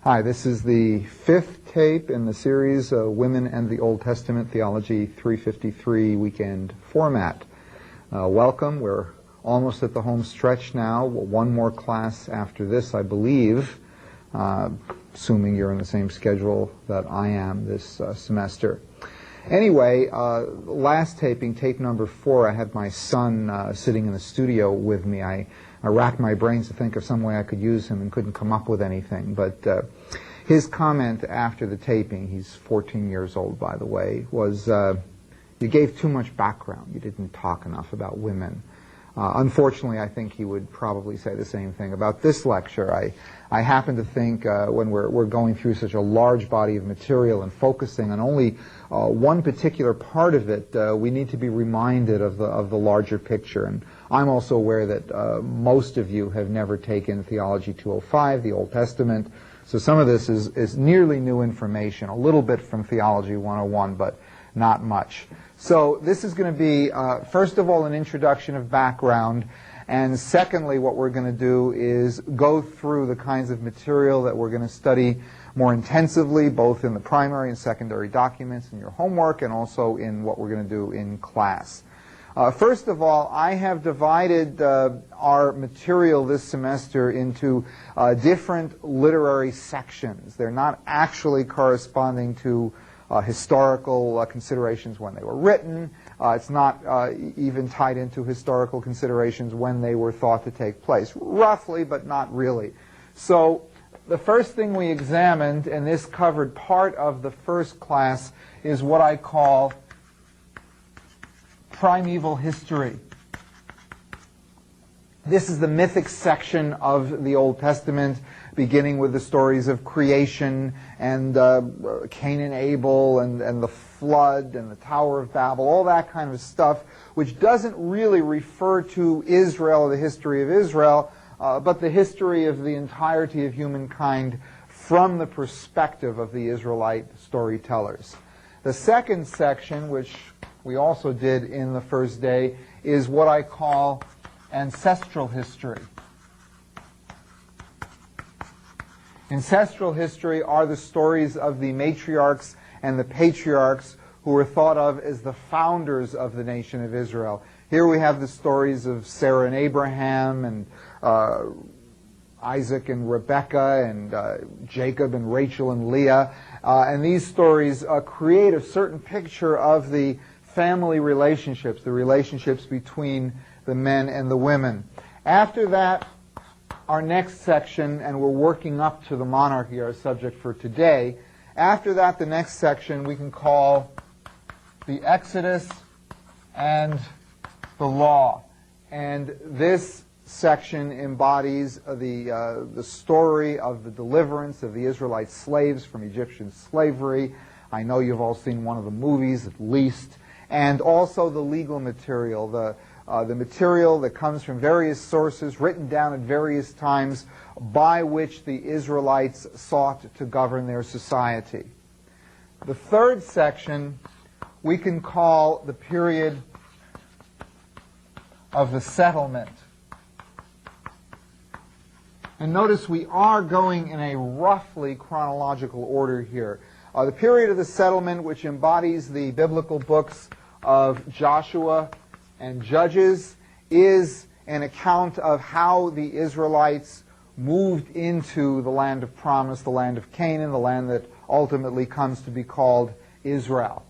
Hi, this is the fifth tape in the series, Women and the Old Testament Theology 353 weekend format. Welcome. We're almost at the home stretch now. One more class after this, I believe, assuming you're in the same schedule that I am this semester. Anyway, last taping, tape number 4, I had my son sitting in the studio with me. I racked my brains to think of some way I could use him and couldn't come up with anything. But his comment after the taping, he's 14 years old, by the way, was, you gave too much background. You didn't talk enough about women. Unfortunately, I think he would probably say the same thing about this lecture. I happen to think when we're going through such a large body of material and focusing on only one particular part of it, we need to be reminded of the larger picture. And I'm also aware that most of you have never taken Theology 205, the Old Testament, so some of this is nearly new information, a little bit from Theology 101, but not much. So this is going to be, first of all, an introduction of background, and secondly, what we're going to do is go through the kinds of material that we're going to study more intensively, both in the primary and secondary documents in your homework, and also in what we're going to do in class. First of all, I have divided our material this semester into different literary sections. They're not actually corresponding to historical considerations when they were written. It's not even tied into historical considerations when they were thought to take place. Roughly, but not really. So the first thing we examined, and this covered part of the first class, is what I call primeval history. This is the mythic section of the Old Testament, beginning with the stories of creation and Cain and Abel and the flood and the Tower of Babel, all that kind of stuff, which doesn't really refer to Israel or the history of Israel, but the history of the entirety of humankind from the perspective of the Israelite storytellers. The second section, which we also did in the first day, is what I call ancestral history. Ancestral history are the stories of the matriarchs and the patriarchs who were thought of as the founders of the nation of Israel. Here we have the stories of Sarah and Abraham, and Isaac and Rebekah, and Jacob and Rachel and Leah. And these stories create a certain picture of the family relationships, the relationships between the men and the women. After that, our next section, and we're working up to the monarchy, our subject for today. After that, the next section we can call the Exodus and the Law. And this section embodies the story of the deliverance of the Israelite slaves from Egyptian slavery. I know you've all seen one of the movies, at least. And also the legal material, the material that comes from various sources, written down at various times, by which the Israelites sought to govern their society. The third section we can call the period of the settlement. And notice we are going in a roughly chronological order here. The period of the settlement, which embodies the biblical books of Joshua and Judges, is an account of how the Israelites moved into the land of promise, the land of Canaan, the land that ultimately comes to be called Israel.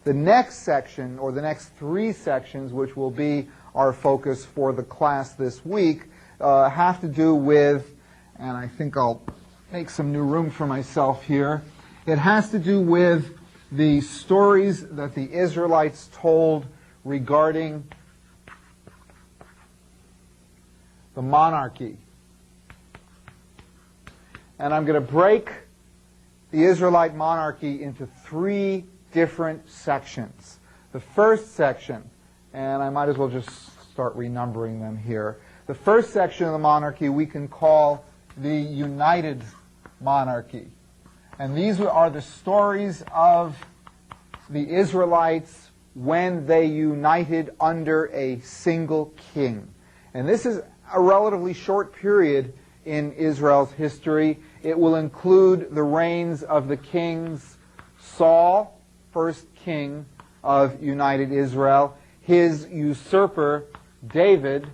The next section, or the next 3 sections, which will be our focus for the class this week, have to do with, and I think I'll make some new room for myself here, it has to do with the stories that the Israelites told regarding the monarchy. And I'm going to break the Israelite monarchy into 3 different sections. The first section, and I might as well just start renumbering them here. The first section of the monarchy we can call the United Monarchy. And these are the stories of the Israelites when they united under a single king. And this is a relatively short period in Israel's history. It will include the reigns of the kings Saul, first king of united Israel, his usurper David,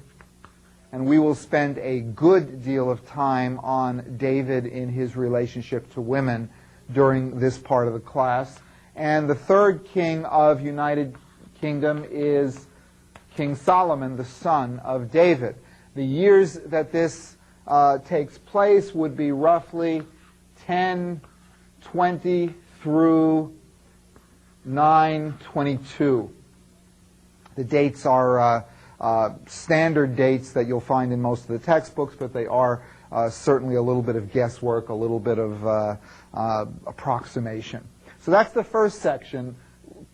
and we will spend a good deal of time on David in his relationship to women during this part of the class. And the third king of United Kingdom is King Solomon, the son of David. The years that this takes place would be roughly 1020 through 922. The dates are standard dates that you'll find in most of the textbooks, but they are certainly a little bit of guesswork, a little bit of approximation. So that's the first section.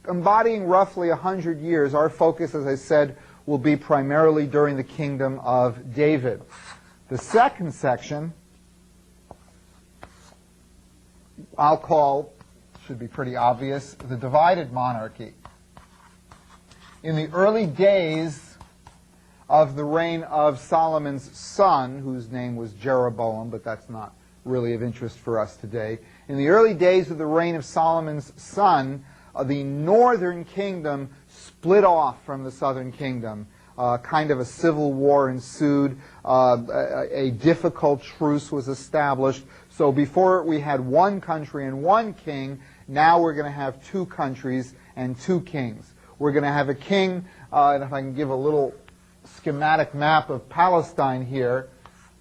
Embodying roughly 100 years, our focus, as I said, will be primarily during the kingdom of David. The second section I'll call, should be pretty obvious, the divided monarchy. In the early days of the reign of Solomon's son, whose name was Jeroboam, but that's not really of interest for us today. In the early days of the reign of Solomon's son, the northern kingdom split off from the southern kingdom. Kind of a civil war ensued. A difficult truce was established. So before we had one country and one king, now we're going to have two countries and two kings. We're going to have a king, and if I can give a little schematic map of Palestine here,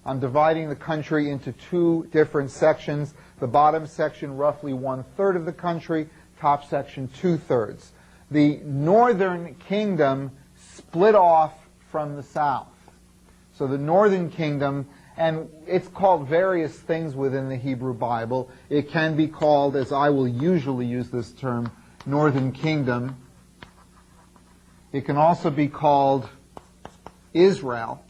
I'm dividing the country into two different sections. The bottom section, roughly 1/3 of the country, top section 2/3. The northern kingdom split off from the south. So the northern kingdom, and it's called various things within the Hebrew Bible. It can be called, as I will usually use this term, northern kingdom. It can also be called Israel,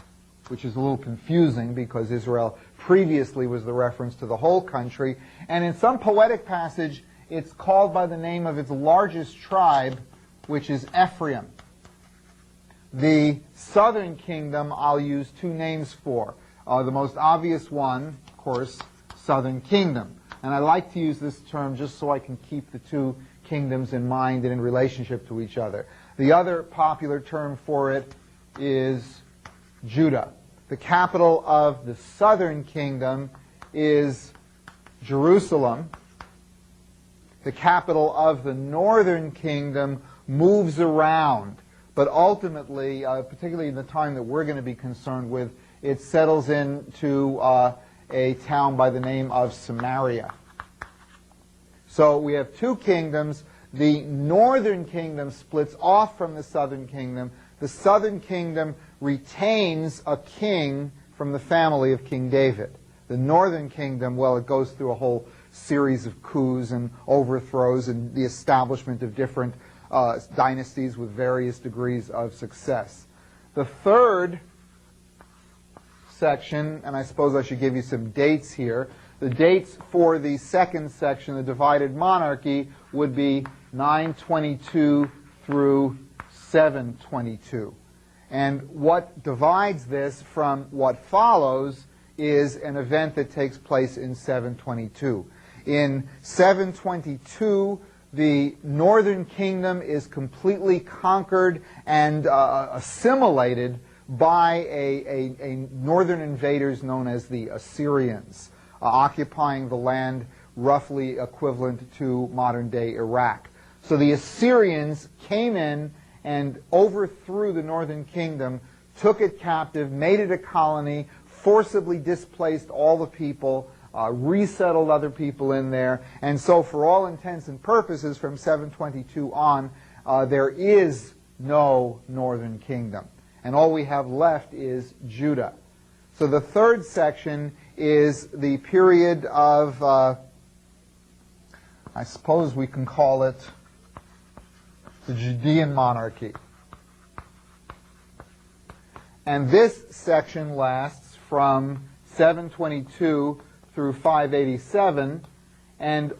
which is a little confusing because Israel previously was the reference to the whole country. And in some poetic passage, it's called by the name of its largest tribe, which is Ephraim. The southern kingdom I'll use two names for. The most obvious one, of course, southern kingdom. And I like to use this term just so I can keep the two kingdoms in mind and in relationship to each other. The other popular term for it is Judah. The capital of the southern kingdom is Jerusalem. The capital of the northern kingdom moves around, but ultimately, particularly in the time that we're going to be concerned with, it settles into a town by the name of Samaria. So we have two kingdoms. The northern kingdom splits off from the southern kingdom. The southern kingdom retains a king from the family of King David. The northern kingdom, well, it goes through a whole series of coups and overthrows and the establishment of different dynasties with various degrees of success. The third section, and I suppose I should give you some dates here, the dates for the second section, the divided monarchy, would be 922 through 722. And what divides this from what follows is an event that takes place in 722. In 722, the northern kingdom is completely conquered and assimilated by a northern invaders known as the Assyrians, occupying the land roughly equivalent to modern-day Iraq. So the Assyrians came in and overthrew the northern kingdom, took it captive, made it a colony, forcibly displaced all the people, resettled other people in there, and so for all intents and purposes from 722 on, there is no northern kingdom. And all we have left is Judah. So the third section is the period of, I suppose we can call it the Judean monarchy. And this section lasts from 722 through 587, and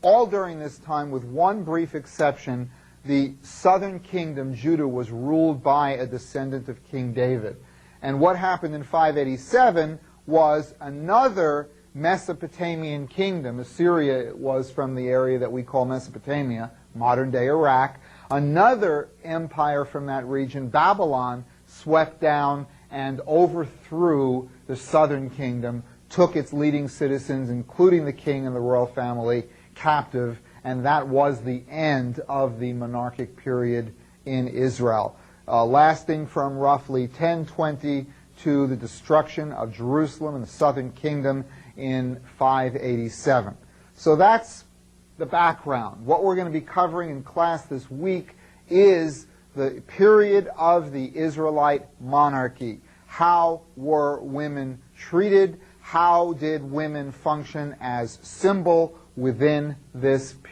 all during this time, with one brief exception, the southern kingdom, Judah, was ruled by a descendant of King David. And what happened in 587 was another Mesopotamian kingdom. Assyria was from the area that we call Mesopotamia, modern-day Iraq. Another empire from that region, Babylon, swept down and overthrew the southern kingdom, took its leading citizens, including the king and the royal family, captive, and that was the end of the monarchic period in Israel, lasting from roughly 1020 to the destruction of Jerusalem and the southern kingdom in 587. So that's the background. What we're going to be covering in class this week is the period of the Israelite monarchy. How were women treated? How did women function as symbol within this period?